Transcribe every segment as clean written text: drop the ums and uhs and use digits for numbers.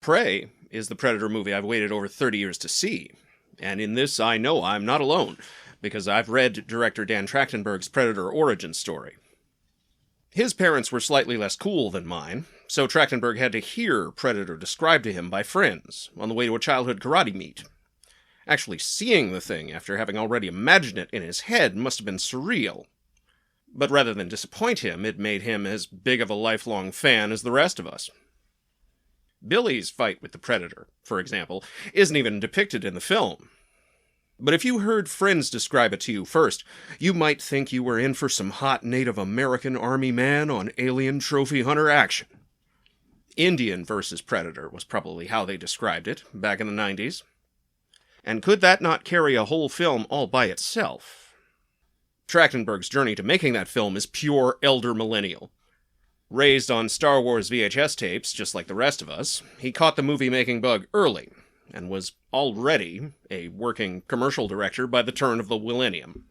Prey is the Predator movie I've waited over 30 years to see, and in this I know I'm not alone, because I've read director Dan Trachtenberg's Predator origin story. His parents were slightly less cool than mine, so Trachtenberg had to hear Predator described to him by friends on the way to a childhood karate meet. Actually seeing the thing after having already imagined it in his head must have been surreal. But rather than disappoint him, it made him as big of a lifelong fan as the rest of us. Billy's fight with the Predator, for example, isn't even depicted in the film. But if you heard friends describe it to you first, you might think you were in for some hot Native American army man on alien trophy hunter action. Indian versus Predator was probably how they described it back in the 90s. And could that not carry a whole film all by itself? Trachtenberg's journey to making that film is pure elder millennial. Raised on Star Wars VHS tapes, just like the rest of us, he caught the movie-making bug early, and was already a working commercial director by the turn of the millennium.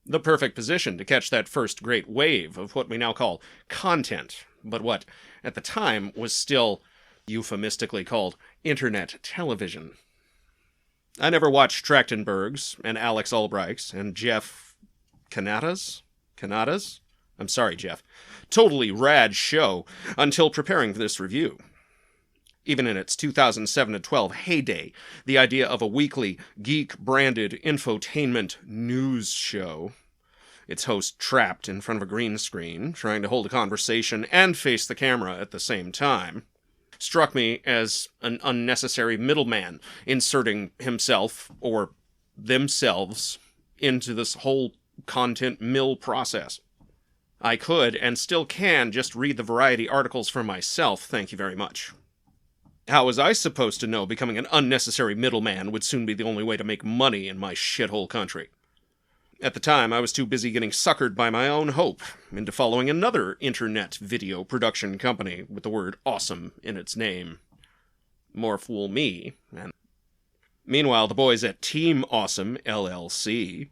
The perfect position to catch that first great wave of what we now call content, but what, at the time, was still euphemistically called internet television. I never watched Trachtenberg's, and Alex Albright's, and Jeff Kanata's? I'm sorry, Jeff. Totally rad show until preparing for this review. Even in its 2007-12 heyday, the idea of a weekly, geek-branded infotainment news show, its host trapped in front of a green screen, trying to hold a conversation and face the camera at the same time, struck me as an unnecessary middleman inserting himself, or themselves, into this whole content mill process. I could, and still can, just read the Variety articles for myself, thank you very much. How was I supposed to know becoming an unnecessary middleman would soon be the only way to make money in my shithole country? At the time, I was too busy getting suckered by my own hope into following another internet video production company with the word awesome in its name. More fool me. And meanwhile, the boys at Team Awesome, LLC,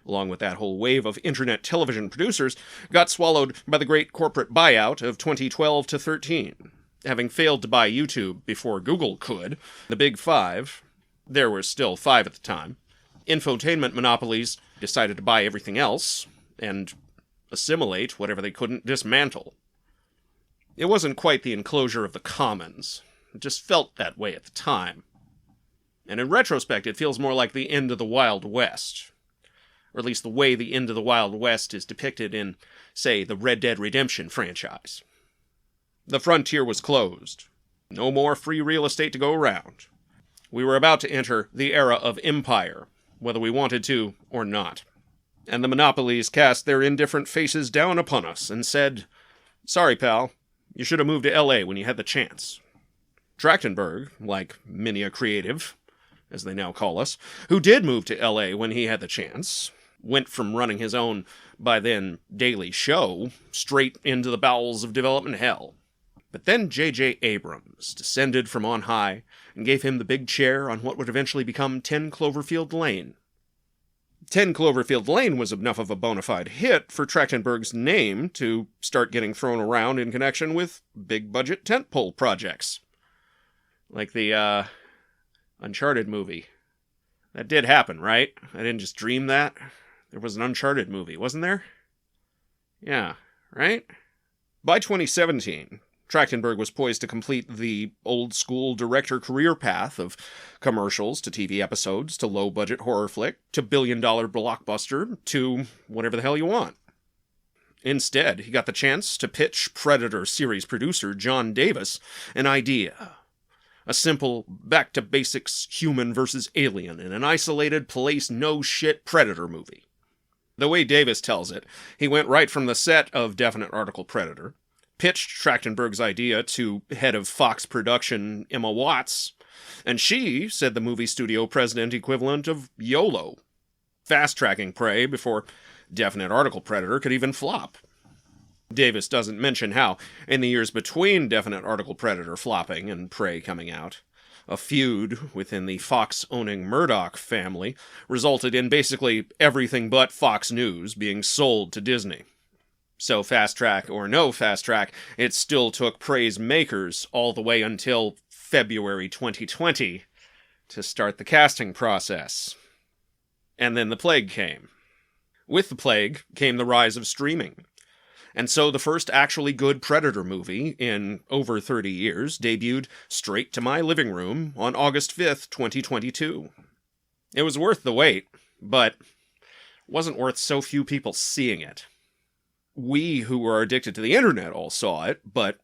along with that whole wave of internet television producers, got swallowed by the great corporate buyout of 2012 to 13. Having failed to buy YouTube before Google could, the Big Five, there were still five at the time, infotainment monopolies decided to buy everything else and assimilate whatever they couldn't dismantle. It wasn't quite the enclosure of the commons. It just felt that way at the time. And in retrospect, it feels more like the end of the Wild West. Or at least the way the end of the Wild West is depicted in, say, the Red Dead Redemption franchise. The frontier was closed. No more free real estate to go around. We were about to enter the era of empire, whether we wanted to or not. And the monopolies cast their indifferent faces down upon us and said, "Sorry, pal, you should have moved to LA when you had the chance." Trachtenberg, like many a creative, as they now call us, who did move to LA when he had the chance, went from running his own, by then, daily show, straight into the bowels of development hell. But then J.J. Abrams descended from on high and gave him the big chair on what would eventually become 10 Cloverfield Lane. 10 Cloverfield Lane was enough of a bona fide hit for Trachtenberg's name to start getting thrown around in connection with big-budget tentpole projects. Like the, Uncharted movie. That did happen, right? I didn't just dream that. There was an Uncharted movie, wasn't there? Yeah, right? By 2017, Trachtenberg was poised to complete the old-school director career path of commercials to TV episodes to low-budget horror flick to billion-dollar blockbuster to whatever the hell you want. Instead, he got the chance to pitch Predator series producer John Davis an idea. A simple, back-to-basics human versus alien in an isolated place no-shit Predator movie. The way Davis tells it, he went right from the set of Definite Article Predator, pitched Trachtenberg's idea to head of Fox production Emma Watts, and she said the movie studio president equivalent of YOLO, fast-tracking Prey before Definite Article Predator could even flop. Davis doesn't mention how, in the years between Definite Article Predator flopping and Prey coming out, a feud within the Fox-owning Murdoch family resulted in basically everything but Fox News being sold to Disney. So fast track or no fast track, it still took Prey's makers all the way until February 2020 to start the casting process. And then the plague came. With the plague came the rise of streaming. And so the first actually good Predator movie in over 30 years debuted straight to my living room on August 5th, 2022. It was worth the wait, but wasn't worth so few people seeing it. We who were addicted to the internet all saw it, but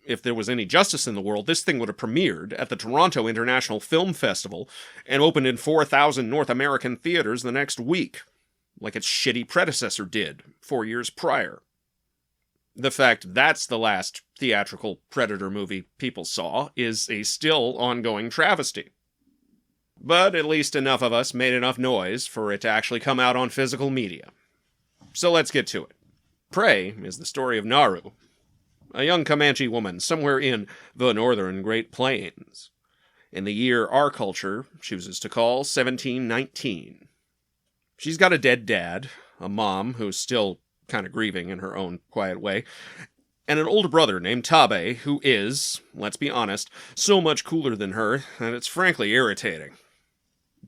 if there was any justice in the world, this thing would have premiered at the Toronto International Film Festival and opened in 4,000 North American theaters the next week, like its shitty predecessor did 4 years prior. The fact that's the last theatrical Predator movie people saw is a still ongoing travesty. But at least enough of us made enough noise for it to actually come out on physical media. So let's get to it. Prey is the story of Naru, a young Comanche woman somewhere in the northern Great Plains, in the year our culture chooses to call 1719. She's got a dead dad, a mom who's still kind of grieving in her own quiet way, and an older brother named Tabe, who is, let's be honest, so much cooler than her that it's frankly irritating.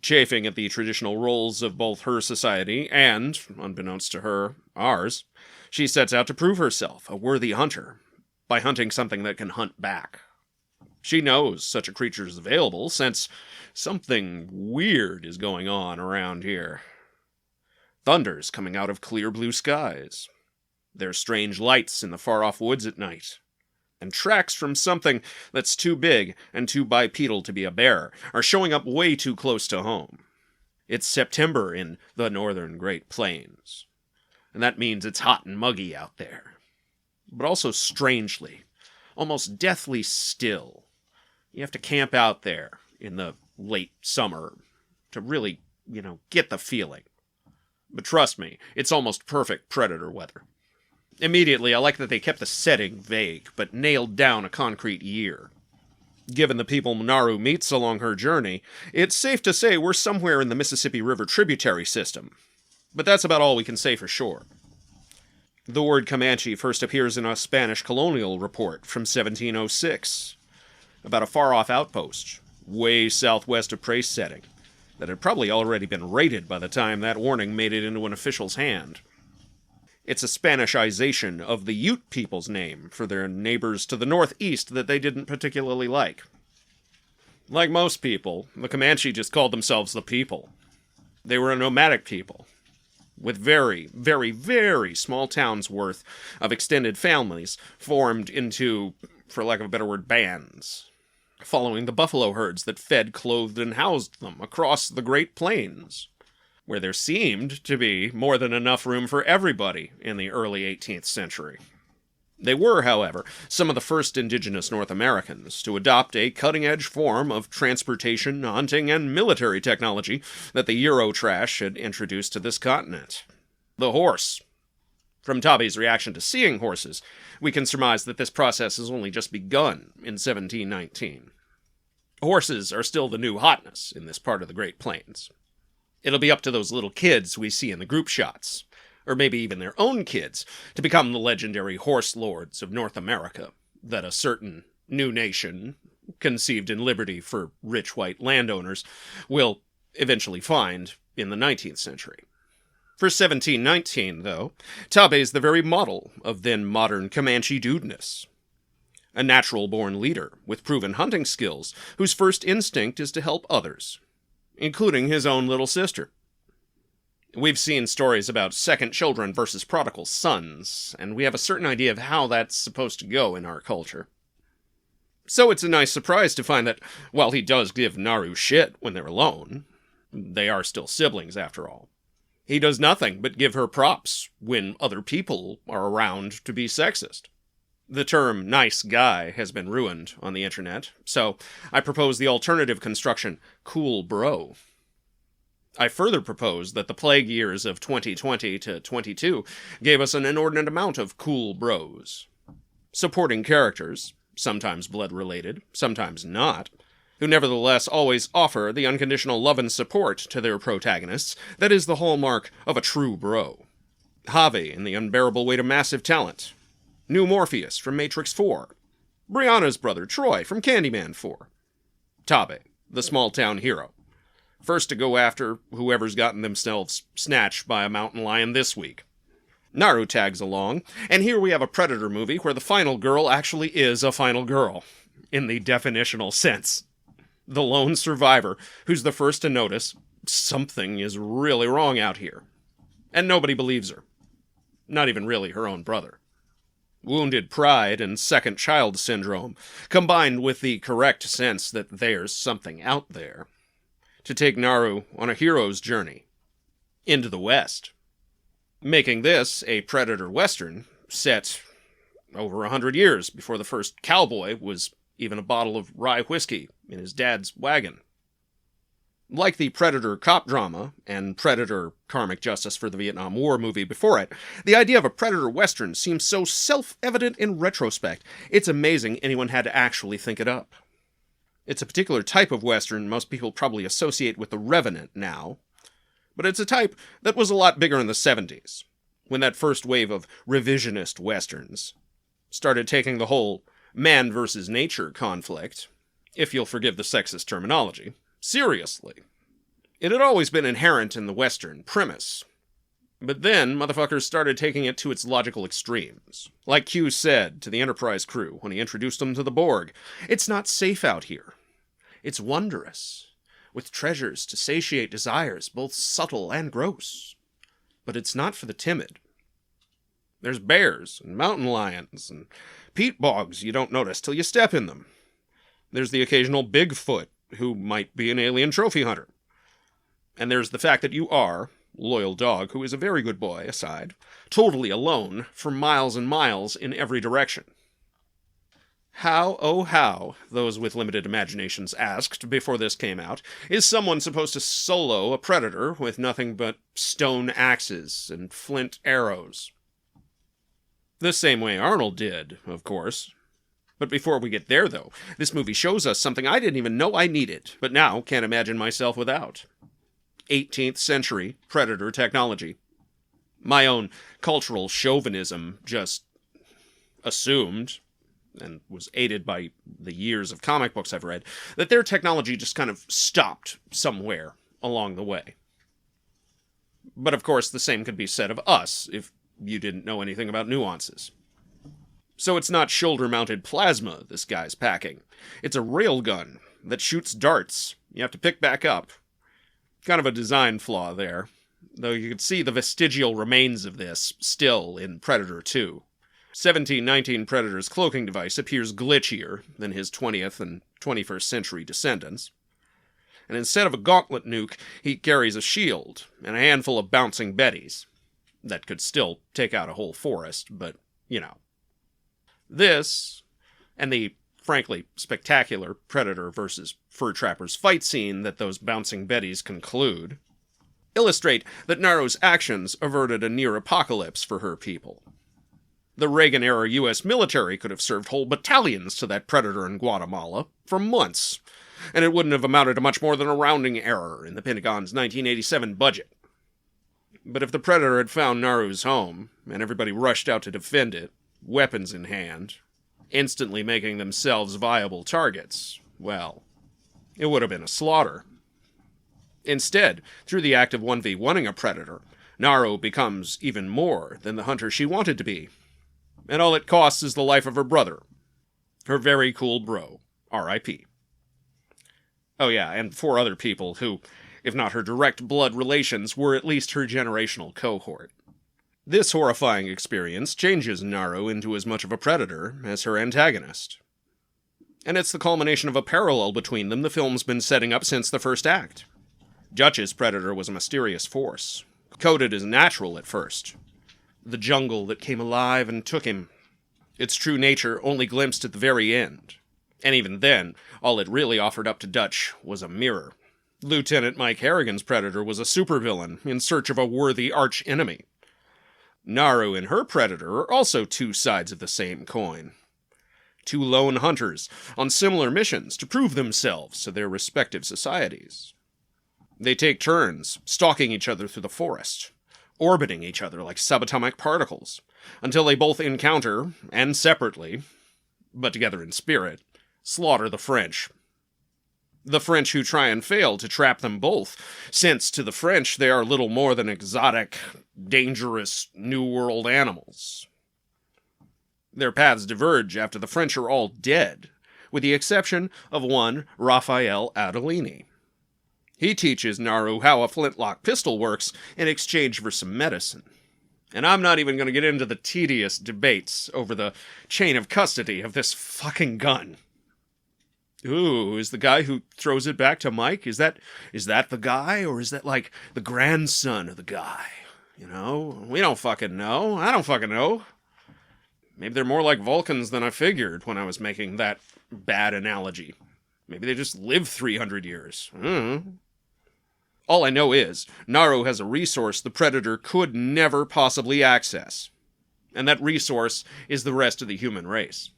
Chafing at the traditional roles of both her society and, unbeknownst to her, ours, she sets out to prove herself a worthy hunter by hunting something that can hunt back. She knows such a creature is available since something weird is going on around here. Thunder's coming out of clear blue skies. There's strange lights in the far-off woods at night. And tracks from something that's too big and too bipedal to be a bear are showing up way too close to home. It's September in the northern Great Plains. And that means it's hot and muggy out there. But also strangely, almost deathly still. You have to camp out there in the late summer to really, get the feeling. But trust me, it's almost perfect Predator weather. Immediately, I like that they kept the setting vague, but nailed down a concrete year. Given the people Naru meets along her journey, it's safe to say we're somewhere in the Mississippi River tributary system. But that's about all we can say for sure. The word Comanche first appears in a Spanish colonial report from 1706, about a far-off outpost, way southwest of Prey's setting, that had probably already been raided by the time that warning made it into an official's hand. It's a Spanishization of the Ute people's name for their neighbors to the northeast that they didn't particularly like. Like most people, the Comanche just called themselves the people. They were a nomadic people, with very, very, very small towns worth of extended families formed into, for lack of a better word, bands, following the buffalo herds that fed, clothed, and housed them across the Great Plains, where there seemed to be more than enough room for everybody in the early 18th century. They were, however, some of the first indigenous North Americans to adopt a cutting-edge form of transportation, hunting, and military technology that the Eurotrash had introduced to this continent. The horse. From Tabe's reaction to seeing horses, we can surmise that this process has only just begun in 1719. Horses are still the new hotness in this part of the Great Plains. It'll be up to those little kids we see in the group shots, or maybe even their own kids, to become the legendary horse lords of North America that a certain new nation, conceived in liberty for rich white landowners, will eventually find in the 19th century. For 1719, though, Tabe's the very model of then modern Comanche dudeness. A natural-born leader with proven hunting skills, whose first instinct is to help others, including his own little sister. We've seen stories about second children versus prodigal sons, and we have a certain idea of how that's supposed to go in our culture. So it's a nice surprise to find that, while he does give Naru shit when they're alone, they are still siblings after all, he does nothing but give her props when other people are around to be sexist. The term nice guy has been ruined on the internet, so I propose the alternative construction, cool bro. I further propose that the plague years of 2020 to 22 gave us an inordinate amount of cool bros. Supporting characters, sometimes blood-related, sometimes not, who nevertheless always offer the unconditional love and support to their protagonists that is the hallmark of a true bro. Javi in The Unbearable Weight of Massive Talent. New Morpheus from Matrix 4. Brianna's brother, Troy, from Candyman 4. Tabe, the small-town hero. First to go after whoever's gotten themselves snatched by a mountain lion this week. Naru tags along, and here we have a Predator movie where the final girl actually is a final girl, in the definitional sense. The lone survivor, who's the first to notice something is really wrong out here. And nobody believes her. Not even really her own brother. Wounded pride and second child syndrome, combined with the correct sense that there's something out there, to take Naru on a hero's journey into the West, making this a Predator Western set over 100 years before the first cowboy was even a bottle of rye whiskey in his dad's wagon. Like the Predator cop drama and Predator Karmic Justice for the Vietnam War movie before it, the idea of a Predator Western seems so self-evident in retrospect, it's amazing anyone had to actually think it up. It's a particular type of Western most people probably associate with The Revenant now, but it's a type that was a lot bigger in the 70s, when that first wave of revisionist Westerns started taking the whole man versus nature conflict, if you'll forgive the sexist terminology, seriously. It had always been inherent in the Western premise. But then, motherfuckers started taking it to its logical extremes. Like Q said to the Enterprise crew when he introduced them to the Borg, "It's not safe out here. It's wondrous, with treasures to satiate desires, both subtle and gross. But it's not for the timid. There's bears and mountain lions and peat bogs you don't notice till you step in them. There's the occasional Bigfoot, who might be an alien trophy hunter. And there's the fact that you are, loyal dog who is a very good boy aside, totally alone for miles and miles in every direction." How, oh how, those with limited imaginations asked before this came out, is someone supposed to solo a predator with nothing but stone axes and flint arrows? The same way Arnold did, of course. But before we get there, though, this movie shows us something I didn't even know I needed, but now can't imagine myself without. 18th century Predator technology. My own cultural chauvinism just assumed, and was aided by the years of comic books I've read, that their technology just kind of stopped somewhere along the way. But of course, the same could be said of us, if you didn't know anything about nuances. So it's not shoulder-mounted plasma this guy's packing. It's a railgun that shoots darts you have to pick back up. Kind of a design flaw there, though you can see the vestigial remains of this still in Predator 2. 1719 Predator's cloaking device appears glitchier than his 20th and 21st century descendants. And instead of a gauntlet nuke, he carries a shield and a handful of bouncing betties. That could still take out a whole forest, but, you know. This, and the, frankly, spectacular Predator versus Fur Trappers fight scene that those bouncing betties conclude, illustrate that Naru's actions averted a near apocalypse for her people. The Reagan-era U.S. military could have served whole battalions to that Predator in Guatemala for months, and it wouldn't have amounted to much more than a rounding error in the Pentagon's 1987 budget. But if the Predator had found Naru's home, and everybody rushed out to defend it, weapons in hand, instantly making themselves viable targets, well, it would have been a slaughter. Instead, through the act of 1v1ing a Predator, Naru becomes even more than the hunter she wanted to be. And all it costs is the life of her brother. Her very cool bro, R.I.P. Oh yeah, and 4 other people who, if not her direct blood relations, were at least her generational cohort. This horrifying experience changes Naru into as much of a predator as her antagonist. And it's the culmination of a parallel between them the film's been setting up since the first act. Dutch's predator was a mysterious force, coded as natural at first. The jungle that came alive and took him. Its true nature only glimpsed at the very end. And even then, all it really offered up to Dutch was a mirror. Lieutenant Mike Harrigan's predator was a supervillain in search of a worthy arch-enemy. Naru and her predator are also 2 sides of the same coin. 2 lone hunters on similar missions to prove themselves to their respective societies. They take turns stalking each other through the forest, orbiting each other like subatomic particles, until they both encounter, and separately, but together in spirit, slaughter the French. The French who try and fail to trap them both, since to the French they are little more than exotic, dangerous, New World animals. Their paths diverge after the French are all dead, with the exception of one Raphael Adolini. He teaches Naru how a flintlock pistol works in exchange for some medicine. And I'm not even going to get into the tedious debates over the chain of custody of this fucking gun. Ooh, is the guy who throws it back to Mike, is that the guy, or is that like the grandson of the guy? You know, we don't fucking know. I don't fucking know. Maybe they're more like Vulcans than I figured when I was making that bad analogy. Maybe they just live 300 years. All I know is, Naru has a resource the Predator could never possibly access. And that resource is the rest of the human race.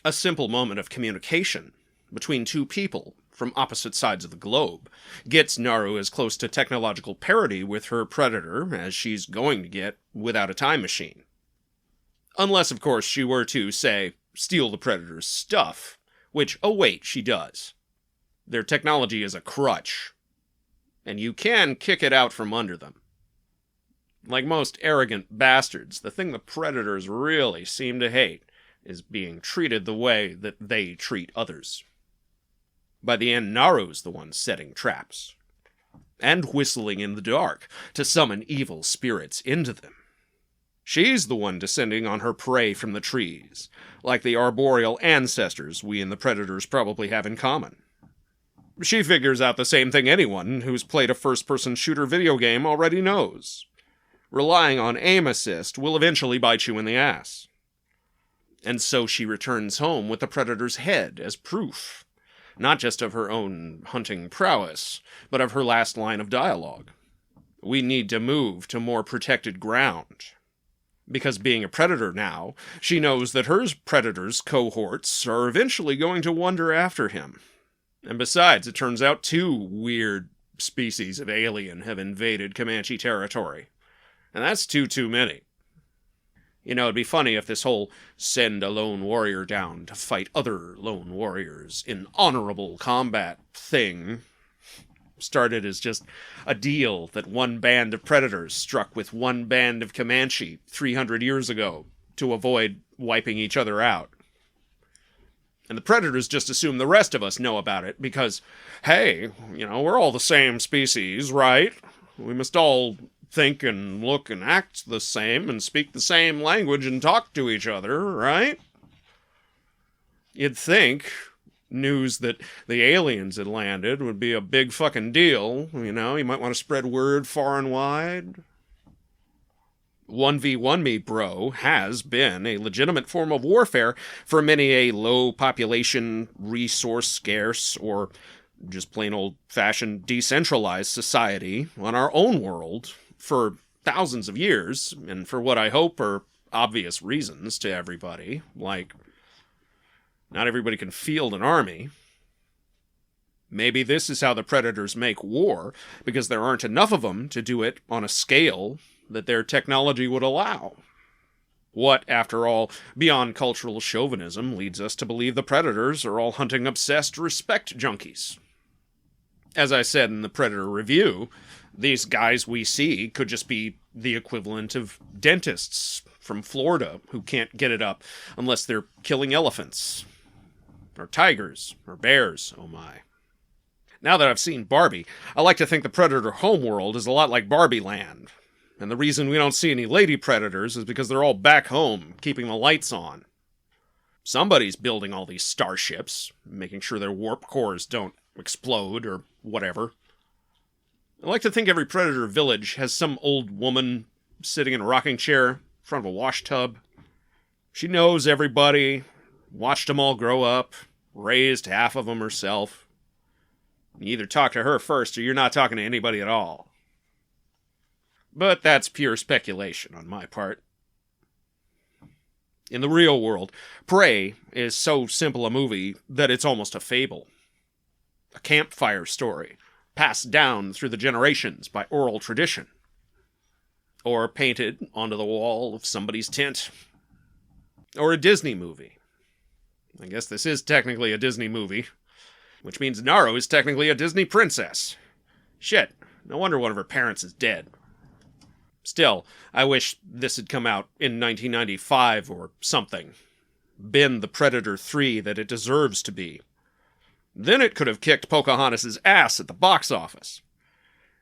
A simple moment of communication between two people from opposite sides of the globe gets Naru as close to technological parity with her Predator as she's going to get without a time machine. Unless, of course, she were to, say, steal the Predator's stuff, which, oh wait, she does. Their technology is a crutch, and you can kick it out from under them. Like most arrogant bastards, the thing the Predators really seem to hate is being treated the way that they treat others. By the end, Naru's the one setting traps, and whistling in the dark to summon evil spirits into them. She's the one descending on her prey from the trees, like the arboreal ancestors we and the Predators probably have in common. She figures out the same thing anyone who's played a first-person shooter video game already knows. Relying on aim assist will eventually bite you in the ass. And so she returns home with the Predator's head as proof, not just of her own hunting prowess, but of her last line of dialogue. We need to move to more protected ground. Because being a Predator now, she knows that her Predator's cohorts are eventually going to wander after him. And besides, it turns out 2 weird species of alien have invaded Comanche territory. And that's too many. You know, it'd be funny if this whole send a lone warrior down to fight other lone warriors in honorable combat thing started as just a deal that one band of Predators struck with one band of Comanche 300 years ago to avoid wiping each other out. And the Predators just assume the rest of us know about it because, hey, you know, we're all the same species, right? We must all think and look and act the same and speak the same language and talk to each other, right? You'd think news that the aliens had landed would be a big fucking deal, you know? You might want to spread word far and wide. 1v1 me, bro, has been a legitimate form of warfare for many a low population, resource scarce, or just plain old-fashioned decentralized society on our own world for thousands of years, and for what I hope are obvious reasons to everybody, like not everybody can field an army. Maybe this is how the Predators make war, because there aren't enough of them to do it on a scale that their technology would allow. What, after all, beyond cultural chauvinism, leads us to believe the Predators are all hunting-obsessed respect junkies. As I said in the Predator review, these guys we see could just be the equivalent of dentists from Florida who can't get it up unless they're killing elephants. Or tigers. Or bears, oh my. Now that I've seen Barbie, I like to think the Predator homeworld is a lot like Barbie Land. And the reason we don't see any lady Predators is because they're all back home, keeping the lights on. Somebody's building all these starships, making sure their warp cores don't explode or whatever. I like to think every Predator village has some old woman sitting in a rocking chair in front of a wash tub. She knows everybody, watched them all grow up, raised half of them herself. You either talk to her first or you're not talking to anybody at all. But that's pure speculation on my part. In the real world, Prey is so simple a movie that it's almost a fable. A campfire story, passed down through the generations by oral tradition. Or painted onto the wall of somebody's tent. Or a Disney movie. I guess this is technically a Disney movie, which means Naru is technically a Disney princess. Shit, no wonder one of her parents is dead. Still, I wish this had come out in 1995 or something. Been the Predator 3 that it deserves to be. Then it could have kicked Pocahontas' ass at the box office.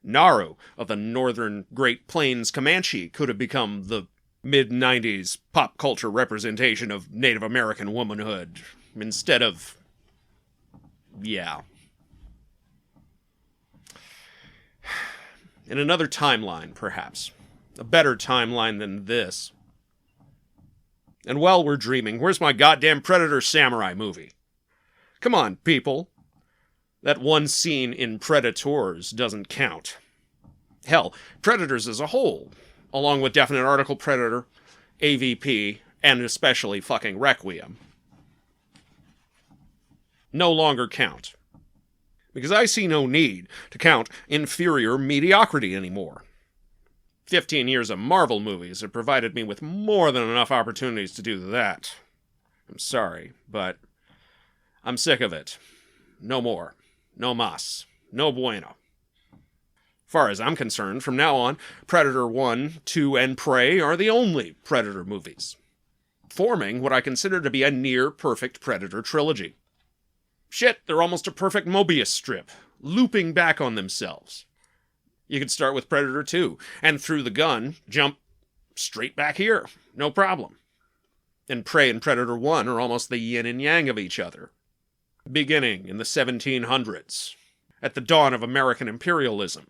Naru of the Northern Great Plains Comanche could have become the mid-90s pop culture representation of Native American womanhood, instead of... yeah. In another timeline, perhaps. A better timeline than this. And while we're dreaming, where's my goddamn Predator Samurai movie? Come on, people. That one scene in Predators doesn't count. Hell, Predators as a whole, along with Definite Article Predator, AVP, and especially fucking Requiem, no longer count. Because I see no need to count inferior mediocrity anymore. 15 years of Marvel movies have provided me with more than enough opportunities to do that. I'm sorry, but I'm sick of it. No more. No mas. No bueno. Far as I'm concerned, from now on, Predator 1, 2, and Prey are the only Predator movies, forming what I consider to be a near-perfect Predator trilogy. Shit, they're almost a perfect Mobius strip, looping back on themselves. You could start with Predator 2, and through the gun, jump straight back here, no problem. And Prey and Predator 1 are almost the yin and yang of each other. Beginning in the 1700s, at the dawn of American imperialism,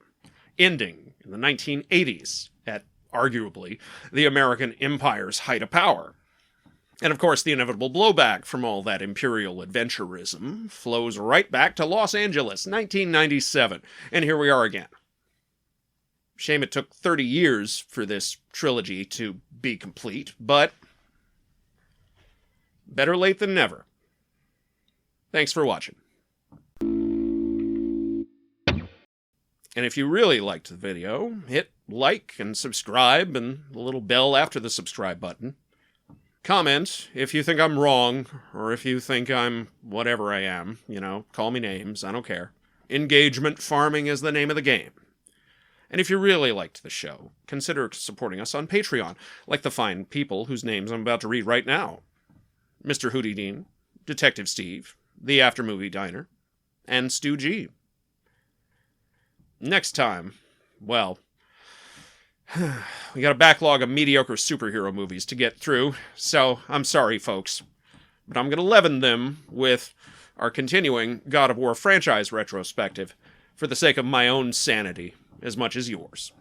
ending in the 1980s, at, arguably, the American empire's height of power. And of course, the inevitable blowback from all that imperial adventurism flows right back to Los Angeles, 1997, and here we are again. Shame it took 30 years for this trilogy to be complete, but better late than never. Thanks for watching. And if you really liked the video, hit like and subscribe and the little bell after the subscribe button. Comment if you think I'm wrong, or if you think I'm whatever I am. Call me names, I don't care. Engagement farming is the name of the game. And if you really liked the show, consider supporting us on Patreon, like the fine people whose names I'm about to read right now. Mr. Hootie Dean, Detective Steve, The After Movie Diner, and Stu G. Next time, well, we got a backlog of mediocre superhero movies to get through, so I'm sorry, folks. But I'm going to leaven them with our continuing God of War franchise retrospective for the sake of my own sanity as much as yours.